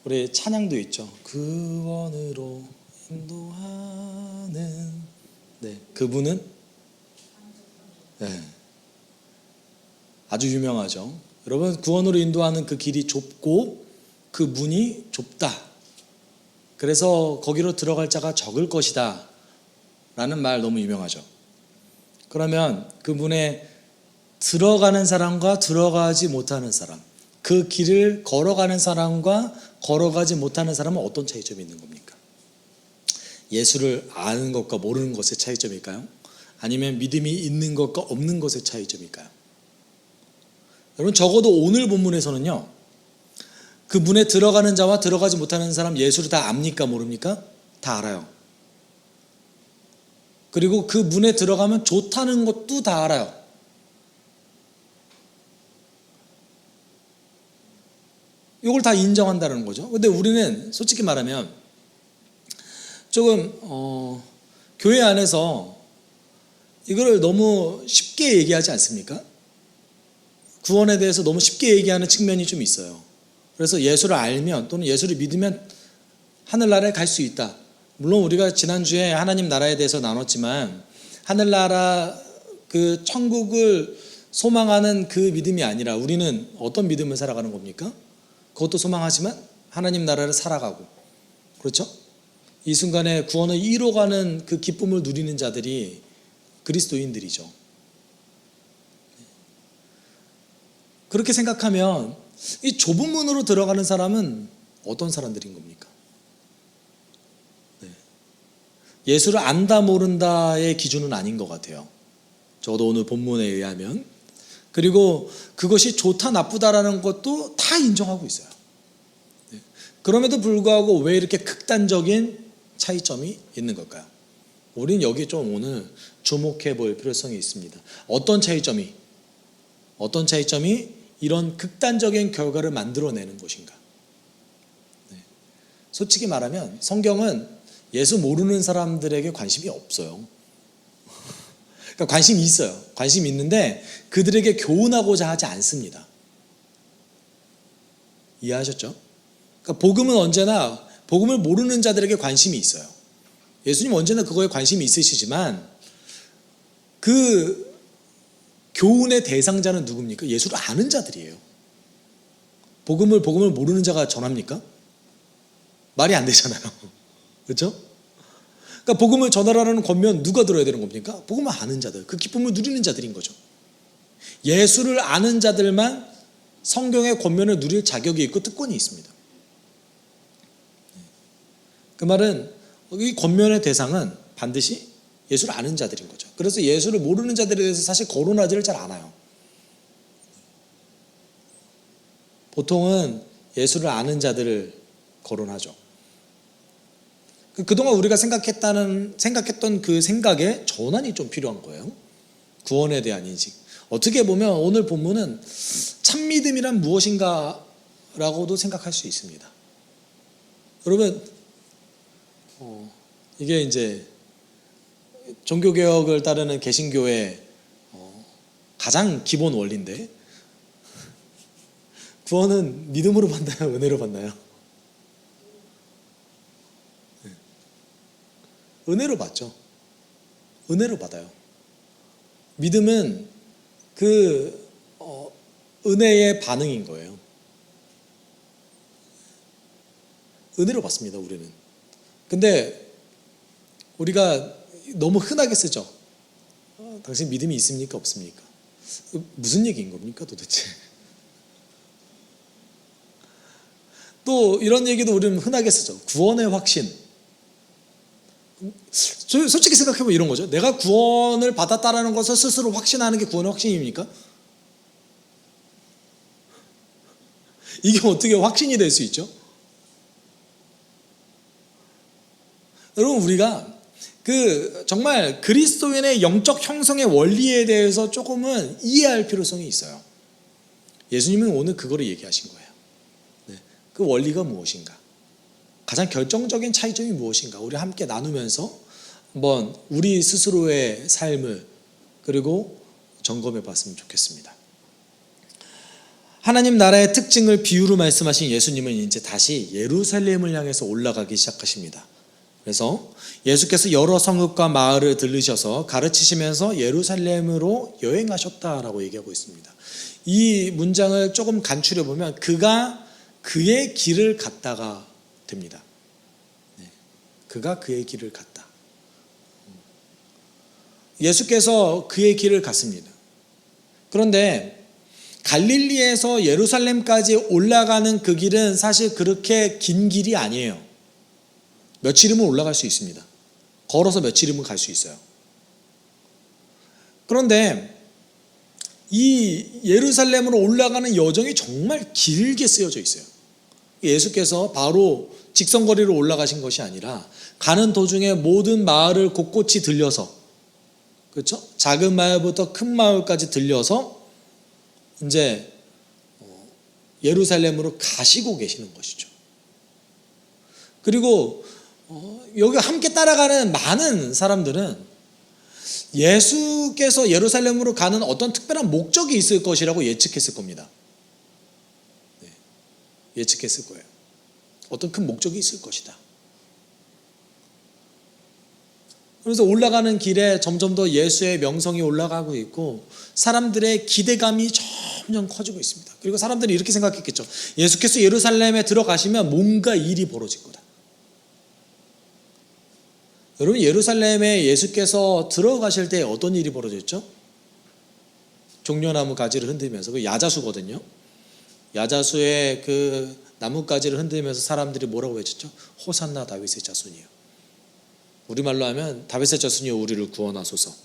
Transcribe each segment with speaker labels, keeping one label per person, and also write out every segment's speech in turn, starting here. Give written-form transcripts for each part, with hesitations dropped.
Speaker 1: 우리 찬양도 있죠. 구원으로 인도하는, 네, 그분은 네, 아주 유명하죠. 여러분, 구원으로 인도하는 그 길이 좁고 그 문이 좁다. 그래서 거기로 들어갈 자가 적을 것이다 라는 말 너무 유명하죠. 그러면 그 문에 들어가는 사람과 들어가지 못하는 사람, 그 길을 걸어가는 사람과 걸어가지 못하는 사람은 어떤 차이점이 있는 겁니까? 예수를 아는 것과 모르는 것의 차이점일까요? 아니면 믿음이 있는 것과 없는 것의 차이점일까요? 여러분, 적어도 오늘 본문에서는요, 그 문에 들어가는 자와 들어가지 못하는 사람 예수를 다 압니까? 모릅니까? 다 알아요. 그리고 그 문에 들어가면 좋다는 것도 다 알아요. 이걸 다 인정한다는 거죠. 근데 우리는 솔직히 말하면 조금 교회 안에서 이거를 너무 쉽게 얘기하지 않습니까? 구원에 대해서 너무 쉽게 얘기하는 측면이 좀 있어요. 그래서 예수를 알면 또는 예수를 믿으면 하늘나라에 갈 수 있다. 물론 우리가 지난주에 하나님 나라에 대해서 나눴지만 하늘나라 그 천국을 소망하는 그 믿음이 아니라 우리는 어떤 믿음을 살아가는 겁니까? 그것도 소망하지만 하나님 나라를 살아가고, 그렇죠? 이 순간에 구원을 이뤄가는 그 기쁨을 누리는 자들이 그리스도인들이죠. 그렇게 생각하면 이 좁은 문으로 들어가는 사람은 어떤 사람들인 겁니까? 네. 예수를 안다 모른다의 기준은 아닌 것 같아요. 적어도 오늘 본문에 의하면. 그리고 그것이 좋다 나쁘다라는 것도 다 인정하고 있어요. 네. 그럼에도 불구하고 왜 이렇게 극단적인 차이점이 있는 걸까요? 우린 여기 좀 오늘 주목해 볼 필요성이 있습니다. 어떤 차이점이 이런 극단적인 결과를 만들어내는 것인가? 네. 솔직히 말하면 성경은 예수 모르는 사람들에게 관심이 없어요. 그러니까 관심이 있어요. 관심이 있는데 그들에게 교훈하고자 하지 않습니다. 이해하셨죠? 그러니까 복음은 언제나 복음을 모르는 자들에게 관심이 있어요. 예수님 언제나 그거에 관심이 있으시지만 그 교훈의 대상자는 누굽니까? 예수를 아는 자들이에요. 복음을 모르는 자가 전합니까? 말이 안 되잖아요. 그렇죠? 그러니까 복음을 전하라는 권면 누가 들어야 되는 겁니까? 복음을 아는 자들, 그 기쁨을 누리는 자들인 거죠. 예수를 아는 자들만 성경의 권면을 누릴 자격이 있고 특권이 있습니다. 그 말은 이 권면의 대상은 반드시 예수를 아는 자들인 거죠. 그래서 예수를 모르는 자들에 대해서 사실 거론하지를 잘 않아요. 보통은 예수를 아는 자들을 거론하죠. 그동안 우리가 생각했던 그 생각에 전환이 좀 필요한 거예요. 구원에 대한 인식. 어떻게 보면 오늘 본문은 참 믿음이란 무엇인가 라고도 생각할 수 있습니다. 여러분, 이게 이제 종교개혁을 따르는 개신교의 가장 기본 원리인데, 구원은 믿음으로 받나요? 은혜로 받나요? 은혜로 받죠. 은혜로 받아요. 믿음은 그 은혜의 반응인 거예요. 은혜로 받습니다, 우리는. 근데 우리가 너무 흔하게 쓰죠. 당신 믿음이 있습니까? 없습니까? 무슨 얘기인 겁니까, 도대체? 또 이런 얘기도 우리는 흔하게 쓰죠. 구원의 확신. 솔직히 생각해보면 이런 거죠. 내가 구원을 받았다라는 것을 스스로 확신하는 게 구원의 확신입니까? 이게 어떻게 확신이 될 수 있죠? 여러분, 우리가 정말 그리스도인의 영적 형성의 원리에 대해서 조금은 이해할 필요성이 있어요. 예수님은 오늘 그거를 얘기하신 거예요. 네. 그 원리가 무엇인가? 가장 결정적인 차이점이 무엇인가? 우리 함께 나누면서 한번 우리 스스로의 삶을 그리고 점검해 봤으면 좋겠습니다. 하나님 나라의 특징을 비유로 말씀하신 예수님은 이제 다시 예루살렘을 향해서 올라가기 시작하십니다. 그래서 예수께서 여러 성읍과 마을을 들르셔서 가르치시면서 예루살렘으로 여행하셨다라고 얘기하고 있습니다. 이 문장을 조금 간추려 보면 그가 그의 길을 갔다가 됩니다. 그가 그의 길을 갔다. 예수께서 그의 길을 갔습니다. 그런데 갈릴리에서 예루살렘까지 올라가는 그 길은 사실 그렇게 긴 길이 아니에요. 며칠이면 올라갈 수 있습니다. 걸어서 며칠이면 갈 수 있어요. 그런데 이 예루살렘으로 올라가는 여정이 정말 길게 쓰여져 있어요. 예수께서 바로 직선거리로 올라가신 것이 아니라 가는 도중에 모든 마을을 곳곳이 들려서, 그렇죠? 작은 마을부터 큰 마을까지 들려서 이제 예루살렘으로 가시고 계시는 것이죠. 그리고 여기 함께 따라가는 많은 사람들은 예수께서 예루살렘으로 가는 어떤 특별한 목적이 있을 것이라고 예측했을 겁니다. 예측했을 거예요. 어떤 큰 목적이 있을 것이다. 그래서 올라가는 길에 점점 더 예수의 명성이 올라가고 있고 사람들의 기대감이 점점 커지고 있습니다. 그리고 사람들이 이렇게 생각했겠죠. 예수께서 예루살렘에 들어가시면 뭔가 일이 벌어질 거다. 여러분, 예루살렘에 예수께서 들어가실 때 어떤 일이 벌어졌죠? 종려나무 가지를 흔들면서, 그 야자수거든요. 야자수의 그 나뭇가지를 흔들면서 사람들이 뭐라고 외쳤죠? 호산나 다윗의 자손이요. 우리말로 하면 다윗의 자손이요 우리를 구원하소서.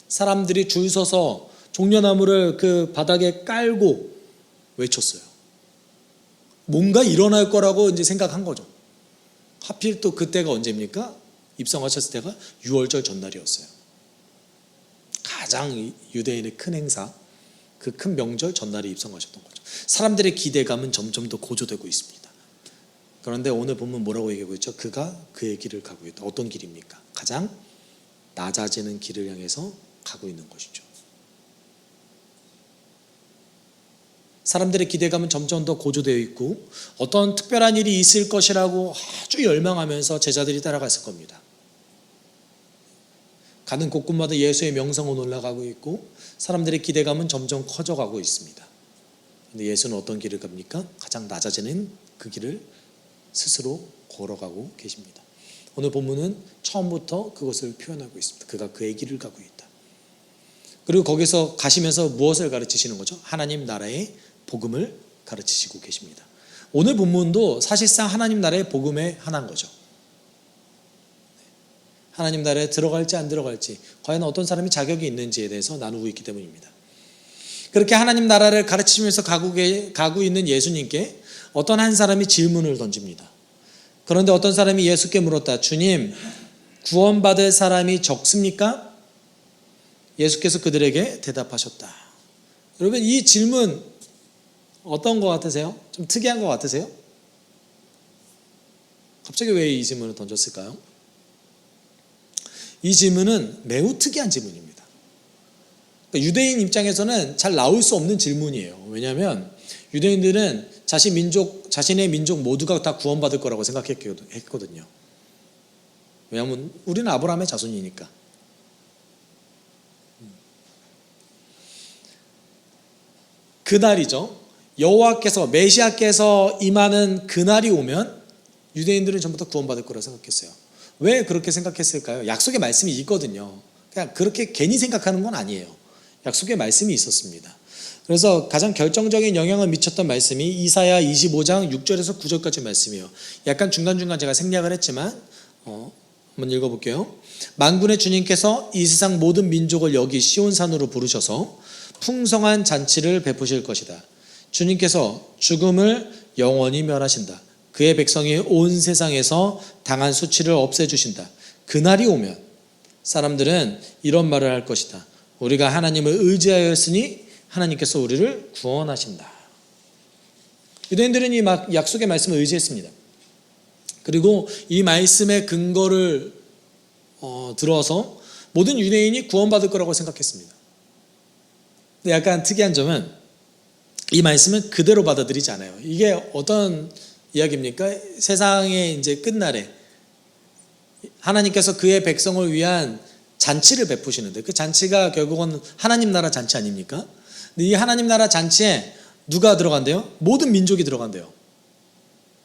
Speaker 1: 사람들이 줄 서서 종려나무를 그 바닥에 깔고 외쳤어요. 뭔가 일어날 거라고 이제 생각한 거죠. 하필 또 그때가 언제입니까? 입성하셨을 때가 6월절 전날이었어요. 가장 유대인의 큰 행사, 그 큰 명절 전날에 입성하셨던 거죠. 사람들의 기대감은 점점 더 고조되고 있습니다. 그런데 오늘 본문 뭐라고 얘기하고 있죠? 그가 그의 길을 가고 있다. 어떤 길입니까? 가장 낮아지는 길을 향해서 가고 있는 것이죠. 사람들의 기대감은 점점 더 고조되어 있고 어떤 특별한 일이 있을 것이라고 아주 열망하면서 제자들이 따라갔을 겁니다. 가는 곳곳마다 예수의 명성은 올라가고 있고 사람들의 기대감은 점점 커져가고 있습니다. 그런데 예수는 어떤 길을 갑니까? 가장 낮아지는 그 길을 스스로 걸어가고 계십니다. 오늘 본문은 처음부터 그것을 표현하고 있습니다. 그가 그의 길을 가고 있다. 그리고 거기서 가시면서 무엇을 가르치시는 거죠? 하나님 나라의 복음을 가르치시고 계십니다. 오늘 본문도 사실상 하나님 나라의 복음의 하나인 거죠. 하나님 나라에 들어갈지 안 들어갈지, 과연 어떤 사람이 자격이 있는지에 대해서 나누고 있기 때문입니다. 그렇게 하나님 나라를 가르치면서 가고 있는 예수님께 어떤 한 사람이 질문을 던집니다. 그런데 어떤 사람이 예수께 물었다. 주님, 구원받을 사람이 적습니까? 예수께서 그들에게 대답하셨다. 여러분, 이 질문 어떤 것 같으세요? 좀 특이한 것 같으세요? 갑자기 왜 이 질문을 던졌을까요? 이 질문은 매우 특이한 질문입니다. 그러니까 유대인 입장에서는 잘 나올 수 없는 질문이에요. 왜냐하면 유대인들은 자신의 민족 모두가 다 구원받을 거라고 생각했거든요. 왜냐하면 우리는 아브라함의 자손이니까. 그날이죠. 여호와께서 메시아께서 임하는 그날이 오면 유대인들은 전부 다 구원받을 거라고 생각했어요. 왜 그렇게 생각했을까요? 약속의 말씀이 있거든요. 그냥 그렇게 괜히 생각하는 건 아니에요. 약속의 말씀이 있었습니다. 그래서 가장 결정적인 영향을 미쳤던 말씀이 이사야 25장 6절에서 9절까지 말씀이에요. 약간 중간중간 제가 생략을 했지만 한번 읽어볼게요. 만군의 주님께서 이 세상 모든 민족을 여기 시온산으로 부르셔서 풍성한 잔치를 베푸실 것이다. 주님께서 죽음을 영원히 멸하신다. 그의 백성이 온 세상에서 당한 수치를 없애주신다. 그날이 오면 사람들은 이런 말을 할 것이다. 우리가 하나님을 의지하였으니 하나님께서 우리를 구원하신다. 유대인들은 이 약속의 말씀을 의지했습니다. 그리고 이 말씀의 근거를 들어서 모든 유대인이 구원받을 거라고 생각했습니다. 근데 약간 특이한 점은 이 말씀은 그대로 받아들이지 않아요. 이게 어떤 이야기입니까? 세상의 이제 끝날에 하나님께서 그의 백성을 위한 잔치를 베푸시는데, 그 잔치가 결국은 하나님 나라 잔치 아닙니까? 근데 이 하나님 나라 잔치에 누가 들어간대요? 모든 민족이 들어간대요.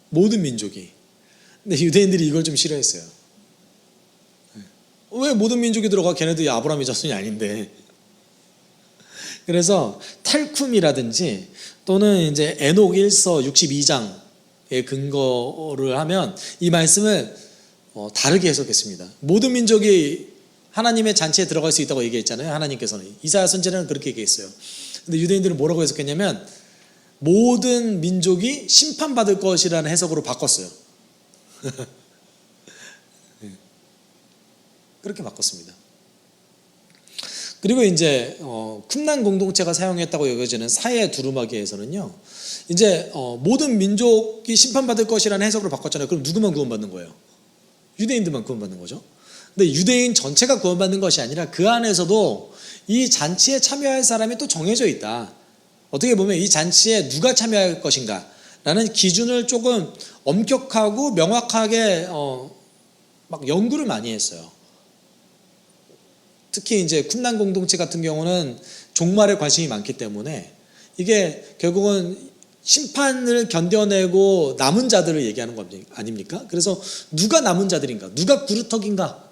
Speaker 1: 모든 민족이. 근데 유대인들이 이걸 좀 싫어했어요. 왜 모든 민족이 들어가? 걔네들이 아브라함의 자손이 아닌데. 그래서 탈쿰이라든지 또는 이제 에녹 1서 62장의 근거를 하면 이 말씀을 다르게 해석했습니다. 모든 민족이 하나님의 잔치에 들어갈 수 있다고 얘기했잖아요. 하나님께서는. 이사야 선지자는 그렇게 얘기했어요. 근데 유대인들은 뭐라고 해석했냐면 모든 민족이 심판받을 것이라는 해석으로 바꿨어요. 그렇게 바꿨습니다. 그리고 이제 쿰란 공동체가 사용했다고 여겨지는 사회 두루마기에서는요, 이제 모든 민족이 심판받을 것이라는 해석으로 바꿨잖아요. 그럼 누구만 구원받는 거예요? 유대인들만 구원받는 거죠. 근데 유대인 전체가 구원받는 것이 아니라 그 안에서도 이 잔치에 참여할 사람이 또 정해져 있다. 어떻게 보면 이 잔치에 누가 참여할 것인가 라는 기준을 조금 엄격하고 명확하게 막 연구를 많이 했어요. 특히 이제 쿰란 공동체 같은 경우는 종말에 관심이 많기 때문에 이게 결국은 심판을 견뎌내고 남은 자들을 얘기하는 거 아닙니까? 그래서 누가 남은 자들인가? 누가 구루터기인가?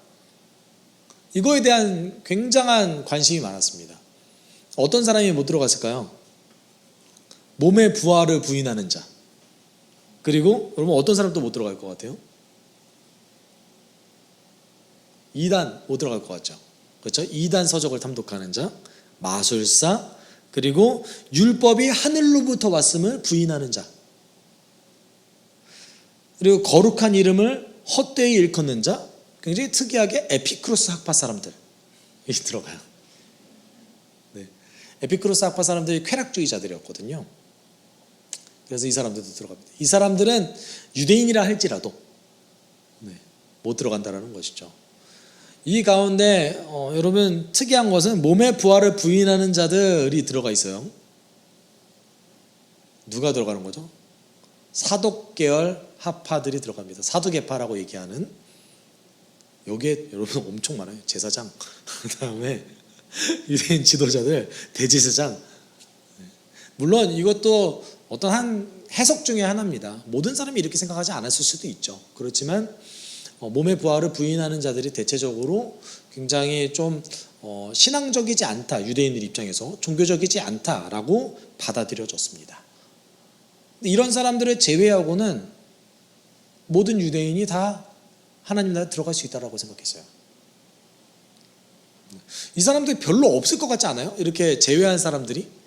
Speaker 1: 이거에 대한 굉장한 관심이 많았습니다. 어떤 사람이 못 들어갔을까요? 몸의 부활을 부인하는 자. 그리고 여러분 어떤 사람도 못 들어갈 것 같아요? 이단 못 들어갈 것 같죠? 그렇죠? 이단 서적을 탐독하는 자, 마술사, 그리고 율법이 하늘로부터 왔음을 부인하는 자, 그리고 거룩한 이름을 헛되이 일컫는 자, 굉장히 특이하게 에피크로스 학파 사람들이 들어가요. 네. 에피크로스 학파 사람들이 쾌락주의자들이었거든요. 그래서 이 사람들도 들어갑니다. 이 사람들은 유대인이라 할지라도 못 들어간다는 것이죠. 이 가운데 여러분 특이한 것은 몸의 부활을 부인하는 자들이 들어가 있어요. 누가 들어가는 거죠? 사독계열 하파들이 들어갑니다. 사두개파라고 얘기하는. 여기에 여러분 엄청 많아요. 제사장, 그 다음에 유대인 지도자들, 대제사장. 물론 이것도 어떤 한 해석 중에 하나입니다. 모든 사람이 이렇게 생각하지 않았을 수도 있죠. 그렇지만 몸의 부활을 부인하는 자들이 대체적으로 굉장히 좀 신앙적이지 않다, 유대인들 입장에서 종교적이지 않다라고 받아들여졌습니다. 이런 사람들을 제외하고는 모든 유대인이 다 하나님 나라에 들어갈 수 있다고 생각했어요. 이 사람들이 별로 없을 것 같지 않아요? 이렇게 제외한 사람들이?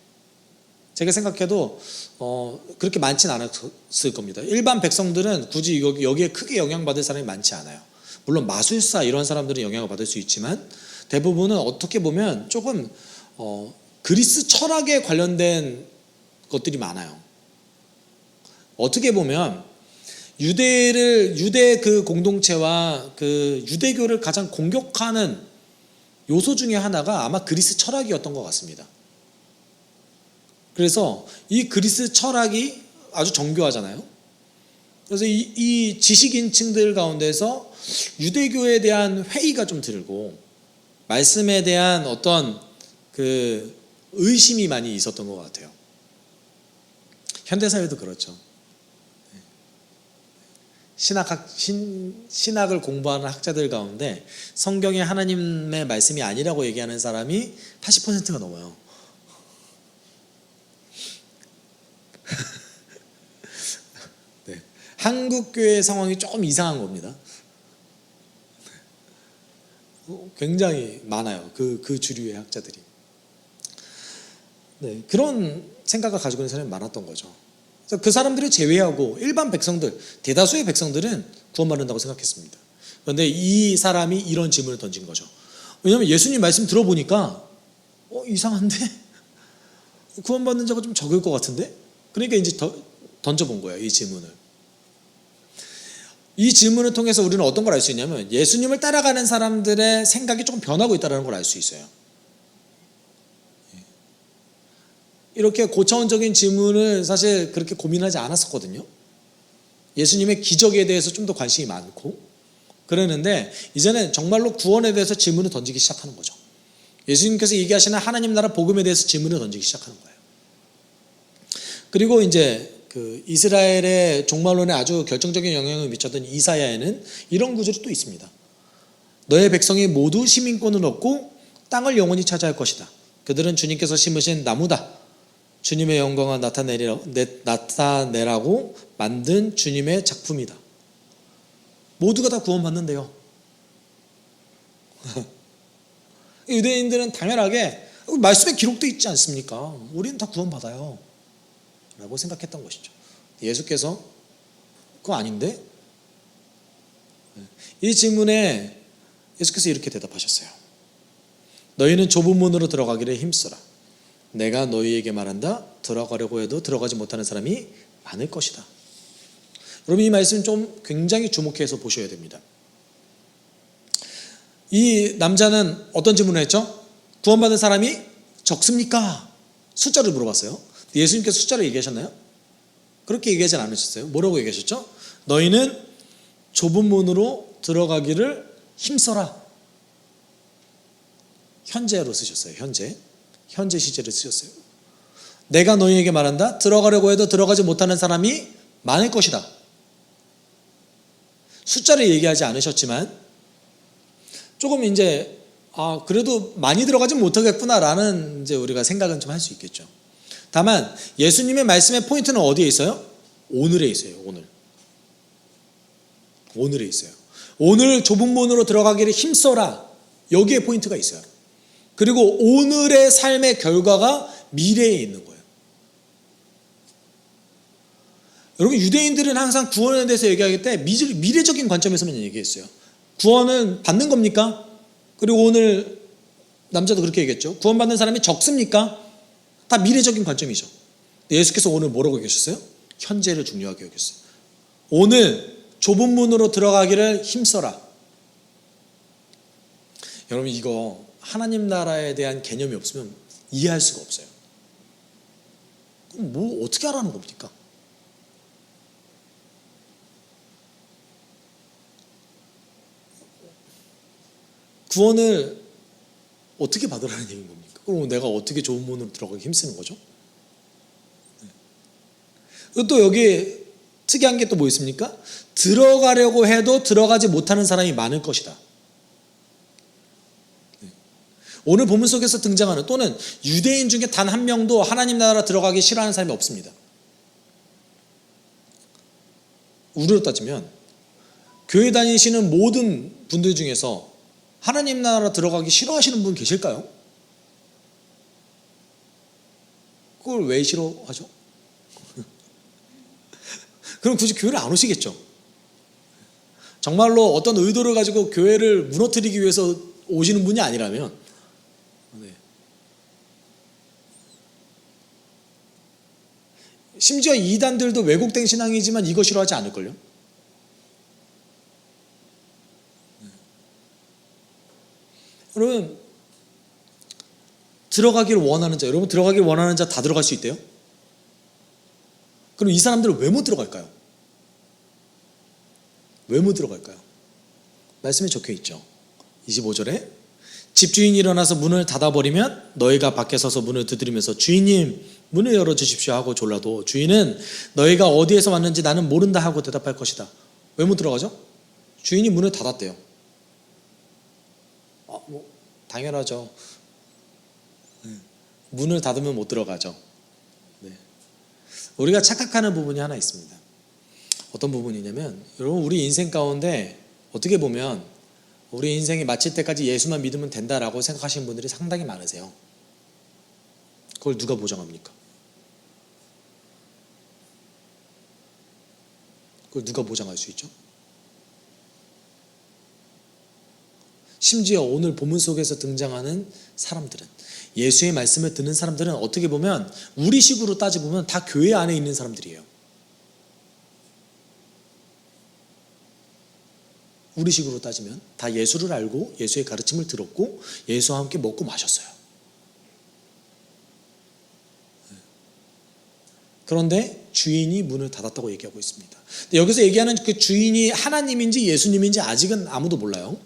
Speaker 1: 제가 생각해도 그렇게 많지는 않았을 겁니다. 일반 백성들은 굳이 여기에 크게 영향받을 사람이 많지 않아요. 물론 마술사 이런 사람들은 영향을 받을 수 있지만 대부분은 어떻게 보면 조금 그리스 철학에 관련된 것들이 많아요. 어떻게 보면 유대 그 공동체와 그 유대교를 가장 공격하는 요소 중에 하나가 아마 그리스 철학이었던 것 같습니다. 그래서 이 그리스 철학이 아주 정교하잖아요. 그래서 이 지식인층들 가운데서 유대교에 대한 회의가 좀 들고 말씀에 대한 어떤 그 의심이 많이 있었던 것 같아요. 현대사회도 그렇죠. 신학을 공부하는 학자들 가운데 성경에 하나님의 말씀이 아니라고 얘기하는 사람이 80%가 넘어요. 네. 한국 교회 상황이 조금 이상한 겁니다. 굉장히 많아요. 그 주류의 학자들이. 네, 그런 생각을 가지고 있는 사람이 많았던 거죠. 그래서 그 사람들을 제외하고 일반 백성들, 대다수의 백성들은 구원받는다고 생각했습니다. 그런데 이 사람이 이런 질문을 던진 거죠. 왜냐하면 예수님 말씀 들어보니까 이상한데? 구원받는 자가 좀 적을 것 같은데? 그러니까 이제 던져본 거예요, 이 질문을. 이 질문을 통해서 우리는 어떤 걸 알 수 있냐면 예수님을 따라가는 사람들의 생각이 조금 변하고 있다는 걸 알 수 있어요. 이렇게 고차원적인 질문을 사실 그렇게 고민하지 않았었거든요. 예수님의 기적에 대해서 좀 더 관심이 많고 그러는데 이제는 정말로 구원에 대해서 질문을 던지기 시작하는 거죠. 예수님께서 얘기하시는 하나님 나라 복음에 대해서 질문을 던지기 시작하는 거예요. 그리고 이제 그 이스라엘의 종말론에 아주 결정적인 영향을 미쳤던 이사야에는 이런 구절이 또 있습니다. 너의 백성이 모두 시민권을 얻고 땅을 영원히 차지할 것이다. 그들은 주님께서 심으신 나무다. 주님의 영광을 나타내라고 만든 주님의 작품이다. 모두가 다 구원받는데요. 유대인들은 당연하게 말씀에 기록되어 있지 않습니까? 우리는 다 구원받아요 라고 생각했던 것이죠. 예수께서 그거 아닌데? 이 질문에 예수께서 이렇게 대답하셨어요. 너희는 좁은 문으로 들어가기를 힘써라. 내가 너희에게 말한다. 들어가려고 해도 들어가지 못하는 사람이 많을 것이다. 여러분 이 말씀 좀 굉장히 주목해서 보셔야 됩니다. 이 남자는 어떤 질문을 했죠? 구원받은 사람이 적습니까? 숫자를 물어봤어요. 예수님께서 숫자를 얘기하셨나요? 그렇게 얘기하지 않으셨어요. 뭐라고 얘기하셨죠? 너희는 좁은 문으로 들어가기를 힘써라. 현재로 쓰셨어요. 현재 시제를 쓰셨어요. 내가 너희에게 말한다. 들어가려고 해도 들어가지 못하는 사람이 많을 것이다. 숫자를 얘기하지 않으셨지만 조금 이제 그래도 많이 들어가지 못하겠구나라는 이제 우리가 생각은 좀 할 수 있겠죠. 다만 예수님의 말씀의 포인트는 어디에 있어요? 오늘에 있어요. 오늘에 있어요. 오늘 좁은 문으로 들어가기를 힘써라. 여기에 포인트가 있어요. 그리고 오늘의 삶의 결과가 미래에 있는 거예요. 여러분 유대인들은 항상 구원에 대해서 얘기할 때 미래적인 관점에서만 얘기했어요. 구원은 받는 겁니까? 그리고 오늘 남자도 그렇게 얘기했죠. 구원받는 사람이 적습니까? 다 미래적인 관점이죠. 예수께서 오늘 뭐라고 얘기하셨어요? 현재를 중요하게 여겼어요. 오늘 좁은 문으로 들어가기를 힘써라. 여러분 이거 하나님 나라에 대한 개념이 없으면 이해할 수가 없어요. 그럼 뭐 어떻게 하라는 겁니까? 구원을 어떻게 받으라는 얘기인 겁니까? 그럼 내가 어떻게 좁은 문으로 들어가기 힘쓰는 거죠? 또 여기 특이한 게 또 뭐 있습니까? 들어가려고 해도 들어가지 못하는 사람이 많을 것이다. 오늘 본문 속에서 등장하는 또는 유대인 중에 단 한 명도 하나님 나라 들어가기 싫어하는 사람이 없습니다. 우리로 따지면 교회 다니시는 모든 분들 중에서 하나님 나라 들어가기 싫어하시는 분 계실까요? 그걸 왜 싫어하죠? 그럼 굳이 교회를 안 오시겠죠. 정말로 어떤 의도를 가지고 교회를 무너뜨리기 위해서 오시는 분이 아니라면 심지어 이단들도 왜곡된 신앙이지만 이거 싫어하지 않을걸요. 여러분 들어가기를 원하는 자, 여러분 들어가기를 원하는 자 다 들어갈 수 있대요? 그럼 이 사람들은 왜 못 들어갈까요? 왜 못 들어갈까요? 말씀에 적혀 있죠. 25절에 집주인이 일어나서 문을 닫아버리면 너희가 밖에 서서 문을 두드리면서 주인님 문을 열어주십시오 하고 졸라도 주인은 너희가 어디에서 왔는지 나는 모른다 하고 대답할 것이다. 왜 못 들어가죠? 주인이 문을 닫았대요. 당연하죠. 문을 닫으면 못 들어가죠. 우리가 착각하는 부분이 하나 있습니다. 어떤 부분이냐면 여러분 우리 인생 가운데 어떻게 보면 우리 인생이 마칠 때까지 예수만 믿으면 된다라고 생각하시는 분들이 상당히 많으세요. 그걸 누가 보장합니까? 그걸 누가 보장할 수 있죠? 심지어 오늘 본문 속에서 등장하는 사람들은 예수의 말씀을 듣는 사람들은 어떻게 보면 우리식으로 따져보면 다 교회 안에 있는 사람들이에요. 우리식으로 따지면 다 예수를 알고 예수의 가르침을 들었고 예수와 함께 먹고 마셨어요. 그런데 주인이 문을 닫았다고 얘기하고 있습니다. 근데 여기서 얘기하는 그 주인이 하나님인지 예수님인지 아직은 아무도 몰라요.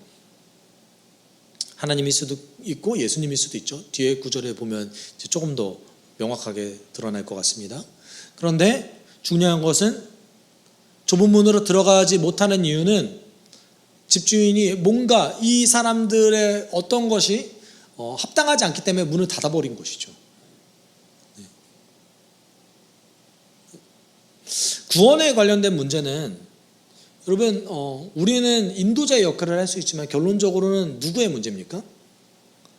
Speaker 1: 하나님일 수도 있고 예수님일 수도 있죠. 뒤에 구절에 보면 이제 조금 더 명확하게 드러날 것 같습니다. 그런데 중요한 것은 좁은 문으로 들어가지 못하는 이유는 집주인이 뭔가 이 사람들의 어떤 것이 합당하지 않기 때문에 문을 닫아버린 것이죠. 구원에 관련된 문제는 여러분 우리는 인도자의 역할을 할 수 있지만 결론적으로는 누구의 문제입니까?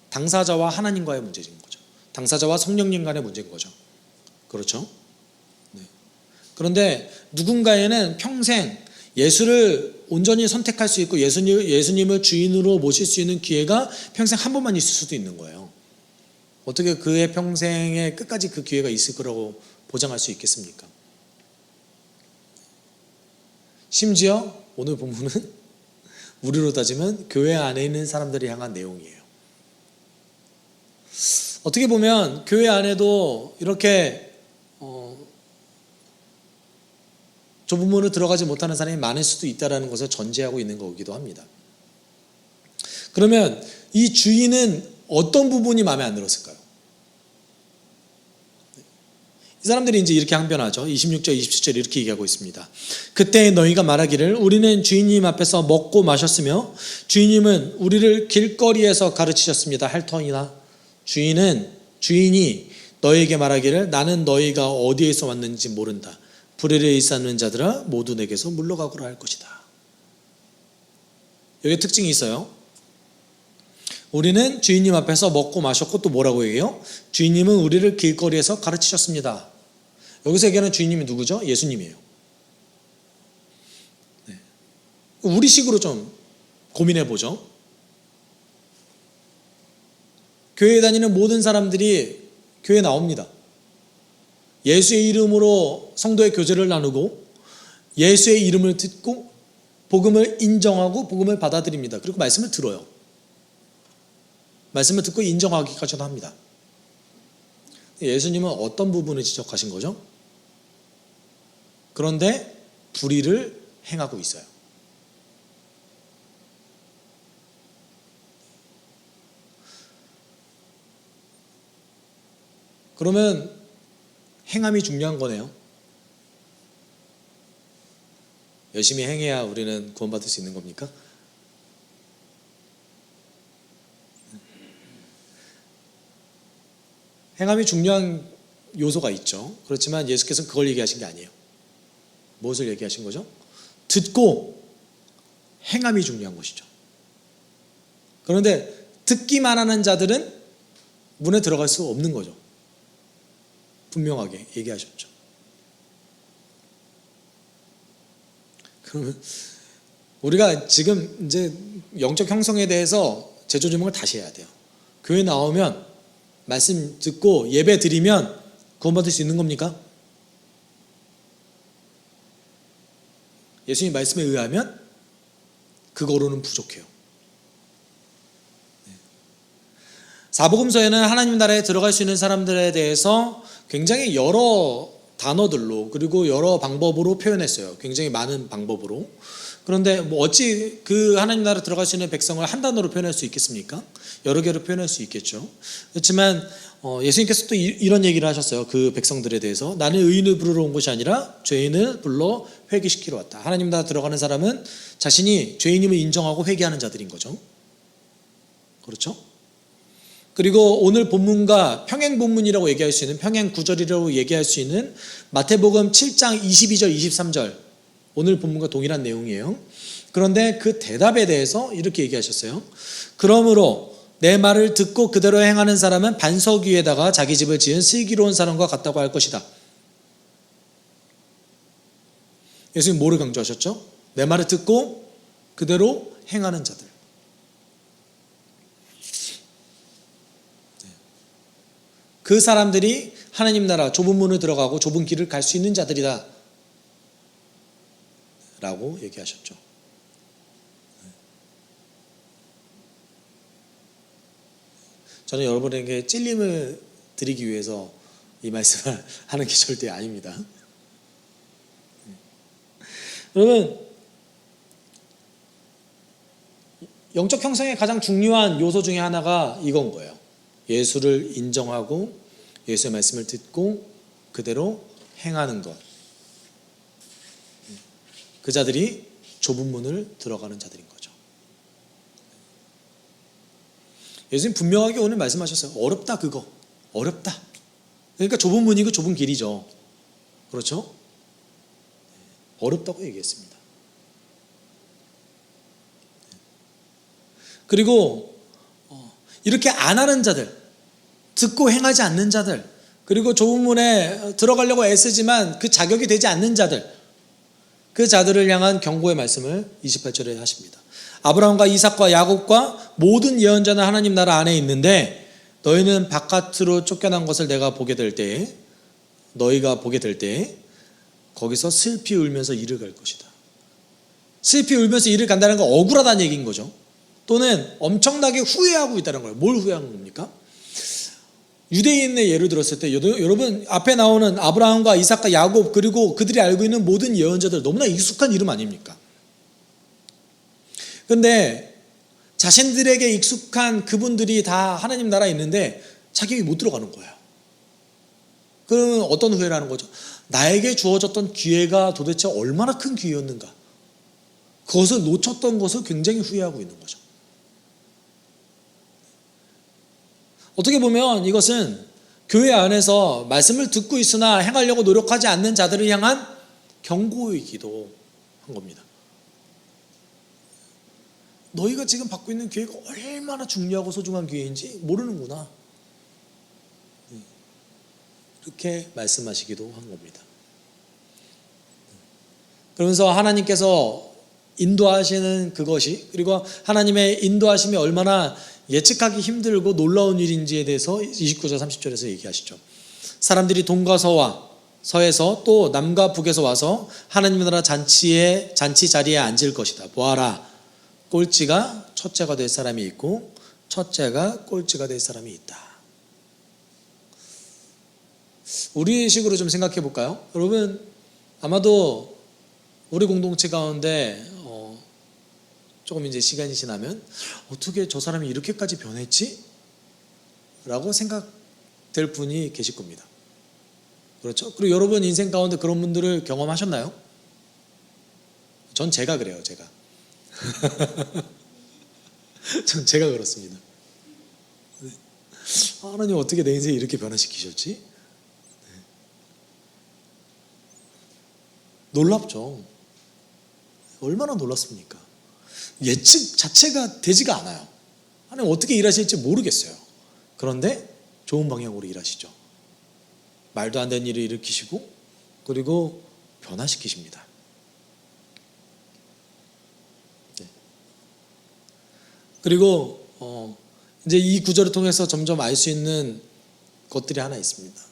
Speaker 1: 당사자와 하나님과의 문제인 거죠. 당사자와 성령님 간의 문제인 거죠. 그렇죠? 네. 그런데 누군가에는 평생 예수를 온전히 선택할 수 있고 예수님을 주인으로 모실 수 있는 기회가 평생 한 번만 있을 수도 있는 거예요. 어떻게 그의 평생에 끝까지 그 기회가 있을 거라고 보장할 수 있겠습니까? 심지어 오늘 본문은 우리로 따지면 교회 안에 있는 사람들을 향한 내용이에요. 어떻게 보면 교회 안에도 이렇게 좁은 문으로 들어가지 못하는 사람이 많을 수도 있다는 것을 전제하고 있는 거기도 합니다. 그러면 이 주인은 어떤 부분이 마음에 안 들었을까요? 이 사람들이 이제 이렇게 항변하죠. 26절, 27절 이렇게 얘기하고 있습니다. 그때 너희가 말하기를 우리는 주인님 앞에서 먹고 마셨으며 주인님은 우리를 길거리에서 가르치셨습니다 할 터이나 주인이 너희에게 말하기를 나는 너희가 어디에서 왔는지 모른다. 불의를 일삼는 자들아 모두 내게서 물러가거라 할 것이다. 여기 특징이 있어요. 우리는 주인님 앞에서 먹고 마셨고 또 뭐라고 얘기해요? 주인님은 우리를 길거리에서 가르치셨습니다. 여기서 얘기하는 주인님이 누구죠? 예수님이에요. 네. 우리식으로 좀 고민해 보죠. 교회에 다니는 모든 사람들이 교회에 나옵니다. 예수의 이름으로 성도의 교제를 나누고 예수의 이름을 듣고 복음을 인정하고 복음을 받아들입니다. 그리고 말씀을 들어요. 말씀을 듣고 인정하기까지도 합니다. 예수님은 어떤 부분을 지적하신 거죠? 그런데 불의를 행하고 있어요. 그러면 행함이 중요한 거네요. 열심히 행해야 우리는 구원받을 수 있는 겁니까? 행함이 중요한 요소가 있죠. 그렇지만 예수께서는 그걸 얘기하신 게 아니에요. 무엇을 얘기하신 거죠? 듣고 행함이 중요한 것이죠. 그런데 듣기만 하는 자들은 문에 들어갈 수 없는 거죠. 분명하게 얘기하셨죠. 그러면 우리가 지금 이제 영적 형성에 대해서 재조정을 다시 해야 돼요. 교회 나오면 말씀 듣고 예배 드리면 구원받을 수 있는 겁니까? 예수님 말씀에 의하면 그거로는 부족해요. 사복음서에는 하나님 나라에 들어갈 수 있는 사람들에 대해서 굉장히 여러 단어들로 그리고 여러 방법으로 표현했어요. 굉장히 많은 방법으로. 그런데 뭐 어찌 그 하나님 나라에 들어갈 수 있는 백성을 한 단어로 표현할 수 있겠습니까? 여러 개로 표현할 수 있겠죠. 그렇지만 예수님께서 또 이런 얘기를 하셨어요. 그 백성들에 대해서 나는 의인을 부르러 온 것이 아니라 죄인을 불러 회개시키러 왔다. 하나님 나라 들어가는 사람은 자신이 죄인임을 인정하고 회개하는 자들인 거죠. 그렇죠? 그리고 오늘 본문과 평행 본문이라고 얘기할 수 있는 평행 구절이라고 얘기할 수 있는 마태복음 7장 22절 23절 오늘 본문과 동일한 내용이에요. 그런데 그 대답에 대해서 이렇게 얘기하셨어요. 그러므로 내 말을 듣고 그대로 행하는 사람은 반석 위에다가 자기 집을 지은 슬기로운 사람과 같다고 할 것이다. 예수님 뭐를 강조하셨죠? 내 말을 듣고 그대로 행하는 자들. 그 사람들이 하나님 나라 좁은 문을 들어가고 좁은 길을 갈 수 있는 자들이다 라고 얘기하셨죠. 저는 여러분에게 찔림을 드리기 위해서 이 말씀을 하는 게 절대 아닙니다. 여러분, 영적 형성의 가장 중요한 요소 중에 하나가 이건 거예요. 예수를 인정하고 예수의 말씀을 듣고 그대로 행하는 것. 그 자들이 좁은 문을 들어가는 자들인 거죠. 예수님 분명하게 오늘 말씀하셨어요. 어렵다 그거. 어렵다. 그러니까 좁은 문이고 좁은 길이죠. 그렇죠? 어렵다고 얘기했습니다. 그리고 이렇게 안 하는 자들, 듣고 행하지 않는 자들, 그리고 좁은 문에 들어가려고 애쓰지만 그 자격이 되지 않는 자들, 그 자들을 향한 경고의 말씀을 28절에 하십니다. 아브라함과 이삭과 야곱과 모든 예언자는 하나님 나라 안에 있는데 너희는 바깥으로 쫓겨난 것을 내가 보게 될 때에, 너희가 보게 될 때에 거기서 슬피 울면서 이를 갈 것이다. 슬피 울면서 이를 간다는 건 억울하다는 얘기인 거죠. 또는 엄청나게 후회하고 있다는 거예요. 뭘 후회하는 겁니까? 유대인의 예를 들었을 때 여러분 앞에 나오는 아브라함과 이삭과 야곱 그리고 그들이 알고 있는 모든 예언자들 너무나 익숙한 이름 아닙니까? 그런데 자신들에게 익숙한 그분들이 다 하나님 나라에 있는데 자격이 못 들어가는 거예요. 그러면 어떤 후회를 하는 거죠? 나에게 주어졌던 기회가 도대체 얼마나 큰 기회였는가? 그것을 놓쳤던 것을 굉장히 후회하고 있는 거죠. 어떻게 보면 이것은 교회 안에서 말씀을 듣고 있으나 행하려고 노력하지 않는 자들을 향한 경고이기도 한 겁니다. 너희가 지금 받고 있는 기회가 얼마나 중요하고 소중한 기회인지 모르는구나. 이렇게 말씀하시기도 한 겁니다. 그러면서 하나님께서 인도하시는 그것이, 그리고 하나님의 인도하심이 얼마나 예측하기 힘들고 놀라운 일인지에 대해서 29절 30절에서 얘기하시죠. 사람들이 동과 서에서 또 남과 북에서 와서 하나님 나라 잔치 자리에 앉을 것이다. 보아라, 꼴찌가 첫째가 될 사람이 있고 첫째가 꼴찌가 될 사람이 있다. 우리식으로 좀 생각해 볼까요? 여러분, 아마도 우리 공동체 가운데 조금 이제 시간이 지나면 어떻게 저 사람이 이렇게까지 변했지? 라고 생각될 분이 계실 겁니다. 그렇죠? 그리고 여러분 인생 가운데 그런 분들을 경험하셨나요? 전 제가 그래요, 제가. 전 제가 그렇습니다. 하나님 어떻게 내 인생을 이렇게 변화시키셨지? 놀랍죠. 얼마나 놀랐습니까? 예측 자체가 되지가 않아요. 하나님 어떻게 일하실지 모르겠어요. 그런데 좋은 방향으로 일하시죠. 말도 안 되는 일을 일으키시고 그리고 변화시키십니다. 네. 그리고 이제 이 구절을 통해서 점점 알 수 있는 것들이 하나 있습니다.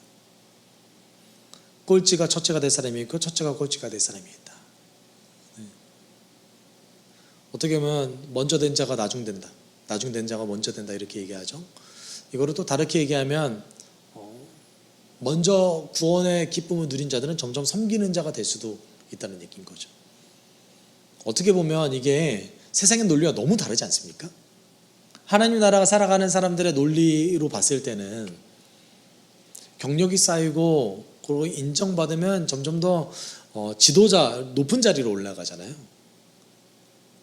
Speaker 1: 꼴찌가 첫째가 될 사람이 있고 첫째가 꼴찌가 될 사람이 있다. 네. 어떻게 보면 먼저 된 자가 나중 된다, 나중 된 자가 먼저 된다 이렇게 얘기하죠. 이거를 또 다르게 얘기하면 먼저 구원의 기쁨을 누린 자들은 점점 섬기는 자가 될 수도 있다는 얘기인 거죠. 어떻게 보면 이게 세상의 논리와 너무 다르지 않습니까? 하나님 나라가 살아가는 사람들의 논리로 봤을 때는 경력이 쌓이고 그리고 인정받으면 점점 더 지도자 높은 자리로 올라가잖아요.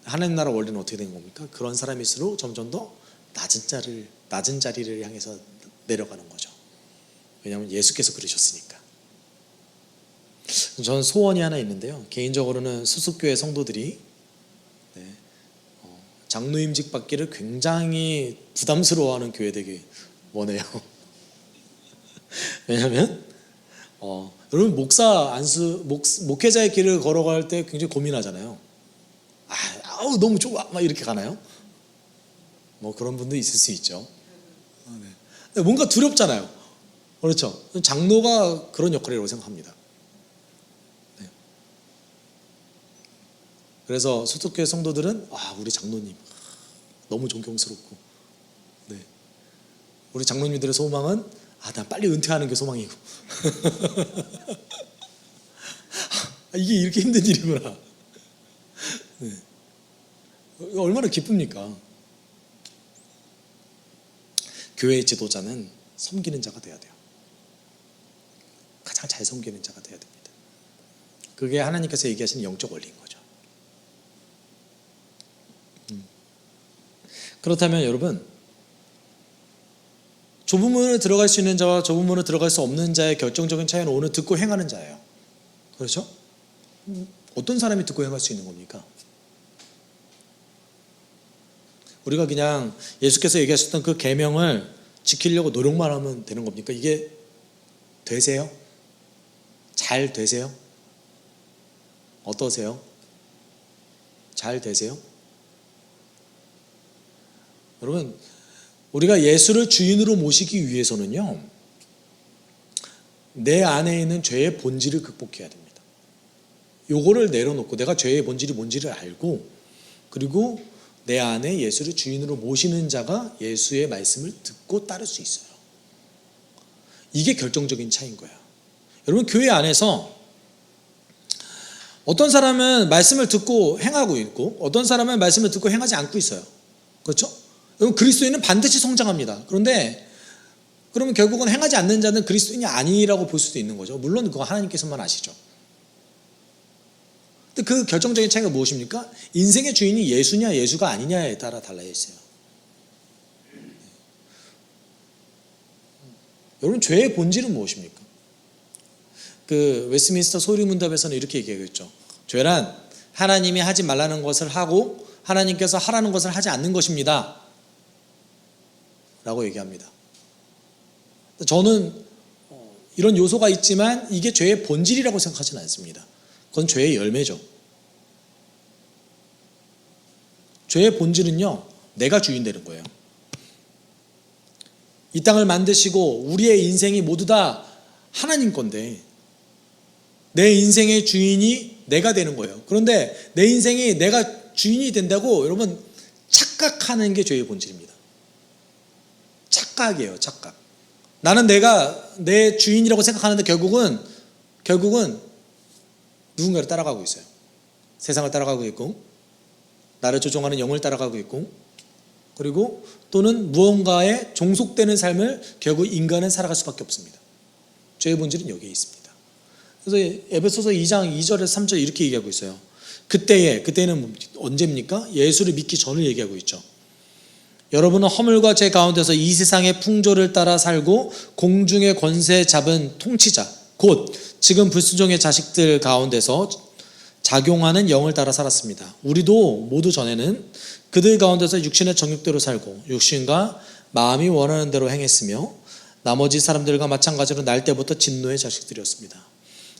Speaker 1: 하나님 나라 원리는 어떻게 된 겁니까? 그런 사람일수록 점점 더 낮은 자리를 향해서 내려가는 거죠. 왜냐하면 예수께서 그러셨으니까. 저는 소원이 하나 있는데요. 개인적으로는 수습교회 성도들이 장로임직 받기를 굉장히 부담스러워하는 교회 되게 원해요. 왜냐하면 여러분 목회자의 길을 걸어갈 때 굉장히 고민하잖아요. 아우 너무 좋아 막 이렇게 가나요? 뭐 그런 분도 있을 수 있죠. 네. 뭔가 두렵잖아요. 그렇죠. 장로가 그런 역할이라고 생각합니다. 네. 그래서 소속교회 성도들은 우리 장로님 너무 존경스럽고, 네. 우리 장로님들의 소망은 난 빨리 은퇴하는 게 소망이고. 이게 이렇게 힘든 일이구나. 네. 얼마나 기쁩니까? 교회의 지도자는 섬기는 자가 돼야 돼요. 가장 잘 섬기는 자가 돼야 됩니다. 그게 하나님께서 얘기하시는 영적 원리인 거죠. 그렇다면 여러분, 좁은 문으로 들어갈 수 있는 자와 좁은 문으로 들어갈 수 없는 자의 결정적인 차이는 오늘 듣고 행하는 자예요. 그렇죠? 어떤 사람이 듣고 행할 수 있는 겁니까? 우리가 그냥 예수께서 얘기하셨던 그 계명을 지키려고 노력만 하면 되는 겁니까? 이게 되세요? 잘 되세요? 어떠세요? 잘 되세요? 여러분, 우리가 예수를 주인으로 모시기 위해서는요, 내 안에 있는 죄의 본질을 극복해야 됩니다. 요거를 내려놓고 내가 죄의 본질이 뭔지를 알고, 그리고 내 안에 예수를 주인으로 모시는 자가 예수의 말씀을 듣고 따를 수 있어요. 이게 결정적인 차이인 거예요. 여러분, 교회 안에서 어떤 사람은 말씀을 듣고 행하고 있고 어떤 사람은 말씀을 듣고 행하지 않고 있어요. 그렇죠? 여러분, 그리스도인은 반드시 성장합니다. 그런데 그러면 결국은 행하지 않는 자는 그리스도인이 아니라고 볼 수도 있는 거죠. 물론 그거 하나님께서만 아시죠. 근데 그 결정적인 차이가 무엇입니까? 인생의 주인이 예수냐 예수가 아니냐에 따라 달라 있어요. 여러분, 죄의 본질은 무엇입니까? 그 웨스트민스터 소리문답에서는 이렇게 얘기하겠죠. 죄란 하나님이 하지 말라는 것을 하고 하나님께서 하라는 것을 하지 않는 것입니다 라고 얘기합니다. 저는 이런 요소가 있지만 이게 죄의 본질이라고 생각하지는 않습니다. 그건 죄의 열매죠. 죄의 본질은요, 내가 주인 되는 거예요. 이 땅을 만드시고 우리의 인생이 모두 다 하나님 건데 내 인생의 주인이 내가 되는 거예요. 그런데 내 인생이 내가 주인이 된다고 여러분 착각하는 게 죄의 본질입니다. 착각이에요, 착각. 나는 내가 내 주인이라고 생각하는데 결국은 누군가를 따라가고 있어요. 세상을 따라가고 있고 나를 조종하는 영을 따라가고 있고 그리고 또는 무언가에 종속되는 삶을 결국 인간은 살아갈 수밖에 없습니다. 죄의 본질은 여기에 있습니다. 그래서 에베소서 2장 2절에서 3절 이렇게 얘기하고 있어요. 그때는 언제입니까? 예수를 믿기 전을 얘기하고 있죠. 여러분은 허물과 죄 가운데서 이 세상의 풍조를 따라 살고 공중의 권세 잡은 통치자 곧 지금 불순종의 자식들 가운데서 작용하는 영을 따라 살았습니다. 우리도 모두 전에는 그들 가운데서 육신의 정욕대로 살고 육신과 마음이 원하는 대로 행했으며 나머지 사람들과 마찬가지로 날 때부터 진노의 자식들이었습니다.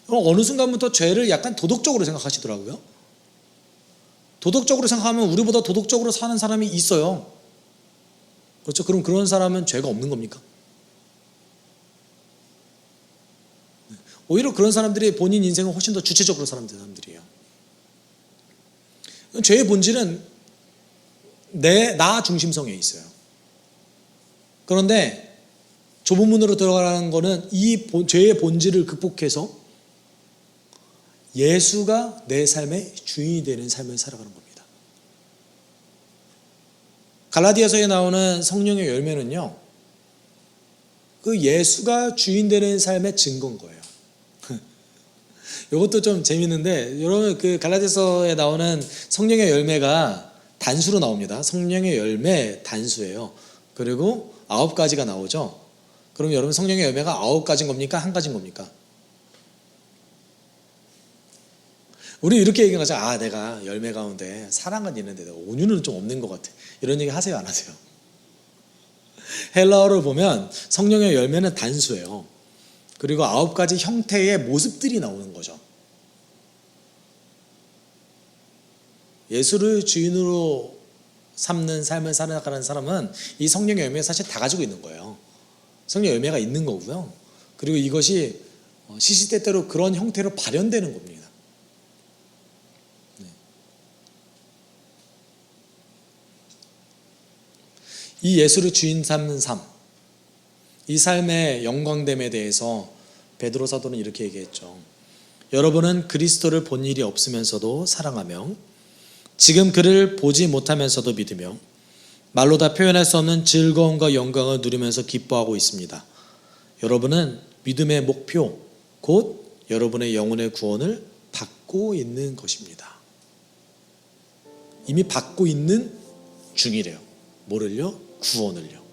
Speaker 1: 어느 순간부터 죄를 약간 도덕적으로 생각하시더라고요. 도덕적으로 생각하면 우리보다 도덕적으로 사는 사람이 있어요. 그렇죠? 그럼 그런 사람은 죄가 없는 겁니까? 오히려 그런 사람들이 본인 인생을 훨씬 더 주체적으로 사는 사람들이에요. 죄의 본질은 나 중심성에 있어요. 그런데 좁은 문으로 들어가라는 것은 이 죄의 본질을 극복해서 예수가 내 삶의 주인이 되는 삶을 살아가는 겁니다. 갈라디아서에 나오는 성령의 열매는요, 그 예수가 주인 되는 삶의 증거인 거예요. 이것도 좀 재밌는데, 여러분 그 갈라디아서에 나오는 성령의 열매가 단수로 나옵니다. 성령의 열매 단수예요. 그리고 9가지가 나오죠. 그럼 여러분 성령의 열매가 9가지인 겁니까? 1가지인 겁니까? 우리 이렇게 얘기하죠. 내가 열매 가운데 사랑은 있는데 내가 온유는 좀 없는 것 같아. 이런 얘기 하세요, 안 하세요? 헬라어를 보면 성령의 열매는 단수예요. 그리고 9가지 형태의 모습들이 나오는 거죠. 예수를 주인으로 삼는 삶을 살아가는 사람은 이 성령의 열매 사실 다 가지고 있는 거예요. 성령의 열매가 있는 거고요. 그리고 이것이 시시때때로 그런 형태로 발현되는 겁니다. 이 예수를 주인 삼는 삶, 이 삶의 영광됨에 대해서 베드로 사도는 이렇게 얘기했죠. 여러분은 그리스도를 본 일이 없으면서도 사랑하며 지금 그를 보지 못하면서도 믿으며 말로 다 표현할 수 없는 즐거움과 영광을 누리면서 기뻐하고 있습니다. 여러분은 믿음의 목표, 곧 여러분의 영혼의 구원을 받고 있는 것입니다. 이미 받고 있는 중이래요. 뭐를요? 구원을요.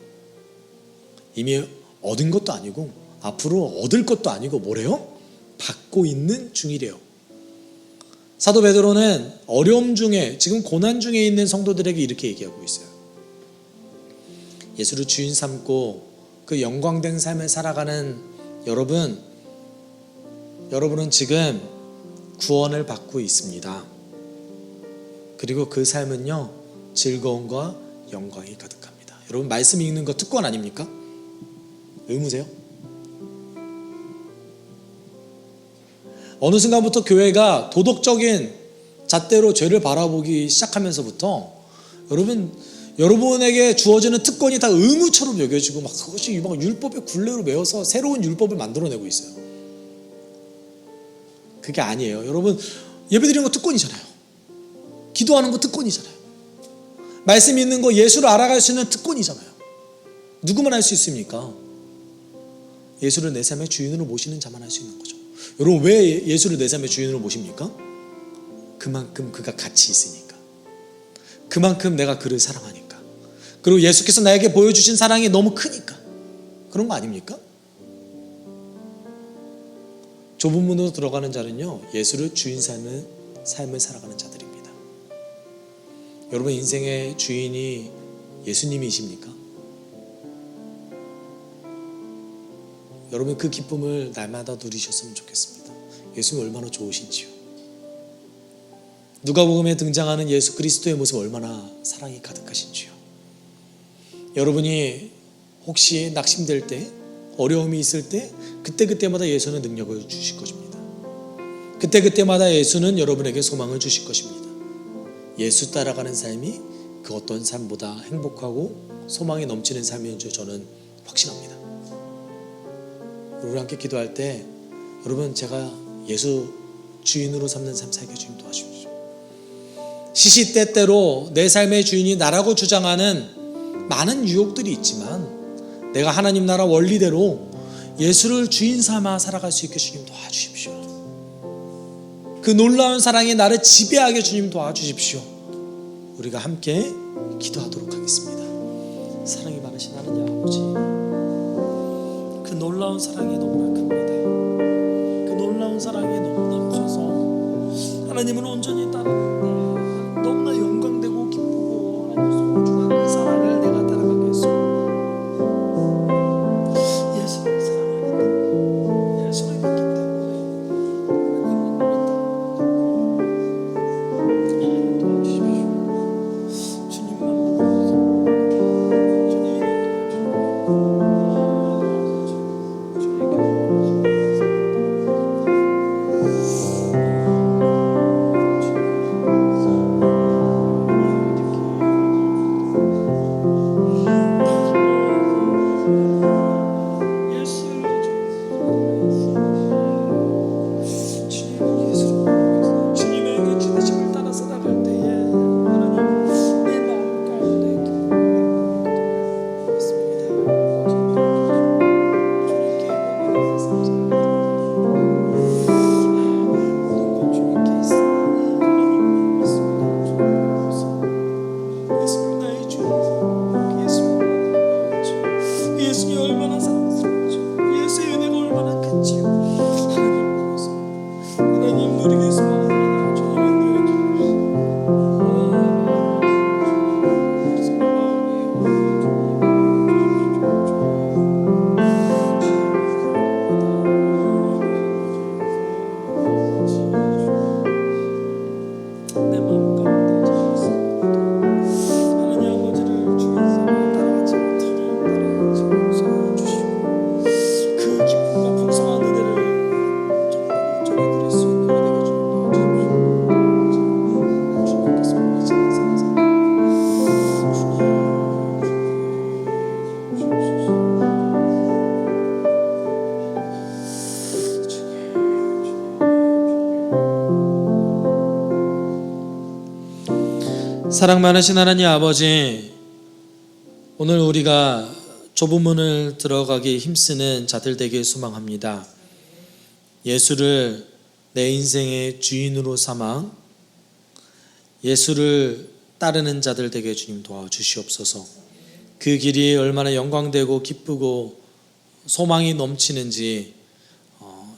Speaker 1: 이미 얻은 것도 아니고 앞으로 얻을 것도 아니고 뭐래요? 받고 있는 중이래요. 사도 베드로는 어려움 중에, 지금 고난 중에 있는 성도들에게 이렇게 얘기하고 있어요. 예수를 주인 삼고 그 영광된 삶을 살아가는 여러분은 지금 구원을 받고 있습니다. 그리고 그 삶은요, 즐거움과 영광이 가득합니다. 여러분, 말씀 읽는 거 특권 아닙니까? 의무세요? 어느 순간부터 교회가 도덕적인 잣대로 죄를 바라보기 시작하면서부터 여러분에게 주어지는 특권이 다 의무처럼 여겨지고 막 그것이 막 율법의 굴레로 메어서 새로운 율법을 만들어내고 있어요. 그게 아니에요. 여러분, 예배드리는 거 특권이잖아요. 기도하는 거 특권이잖아요. 말씀 읽는 거, 예수를 알아갈 수 있는 특권이잖아요. 누구만 할 수 있습니까? 예수를 내 삶의 주인으로 모시는 자만 할 수 있는 거죠. 여러분, 왜 예수를 내 삶의 주인으로 모십니까? 그만큼 그가 가치 있으니까. 그만큼 내가 그를 사랑하니까. 그리고 예수께서 나에게 보여주신 사랑이 너무 크니까. 그런 거 아닙니까? 좁은 문으로 들어가는 자는요, 예수를 주인 삶을 살아가는 자들입니다. 여러분, 인생의 주인이 예수님이십니까? 여러분, 그 기쁨을 날마다 누리셨으면 좋겠습니다. 예수님이 얼마나 좋으신지요. 누가복음에 등장하는 예수 그리스도의 모습 얼마나 사랑이 가득하신지요. 여러분이 혹시 낙심될 때, 어려움이 있을 때 그때마다 예수는 능력을 주실 것입니다. 그때마다 예수는 여러분에게 소망을 주실 것입니다. 예수 따라가는 삶이 그 어떤 삶보다 행복하고 소망이 넘치는 삶인 줄 저는 확신합니다. 우리 함께 기도할 때, 여러분, 제가 예수 주인으로 삼는 삶 살게 주님 도와주십시오. 시시때때로 내 삶의 주인이 나라고 주장하는 많은 유혹들이 있지만 내가 하나님 나라 원리대로 예수를 주인 삼아 살아갈 수 있게 주님 도와주십시오. 그 놀라운 사랑이 나를 지배하게 주님 도와주십시오. 우리가 함께 기도하도록 하겠습니다. 사랑이 많으신 하나님 아버지, 그 놀라운 사랑이 너무나 큽니다. 그 놀라운 사랑이 너무나 커서 하나님을 온전히 따르는데 너무나 영광되고 기쁘고 하나님 소중한 그 사랑을 내가 따라가겠소. 예수를 사랑하겠다. 예수를 믿기 때문에 하나님은 도와주십시오. 주님만 부르소서. 주님이 사랑 많으신 하나님 아버지, 오늘 우리가 좁은 문을 들어가기 힘쓰는 자들 되길 소망합니다. 예수를 내 인생의 주인으로 삼아 예수를 따르는 자들 되게 주님 도와주시옵소서. 그 길이 얼마나 영광되고 기쁘고 소망이 넘치는지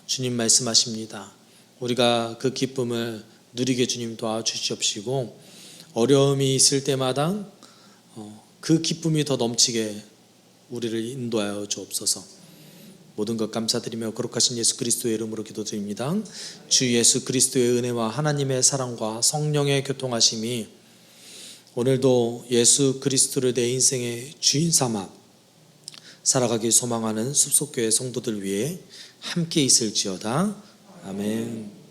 Speaker 1: 주님 말씀하십니다. 우리가 그 기쁨을 누리게 주님 도와주시옵시고, 어려움이 있을 때마다 그 기쁨이 더 넘치게 우리를 인도하여 주옵소서. 모든 것 감사드리며 거룩하신 예수 그리스도의 이름으로 기도드립니다. 주 예수 그리스도의 은혜와 하나님의 사랑과 성령의 교통하심이 오늘도 예수 그리스도를 내 인생의 주인 삼아 살아가길 소망하는 숲속교회 성도들 위해 함께 있을지어다. 아멘.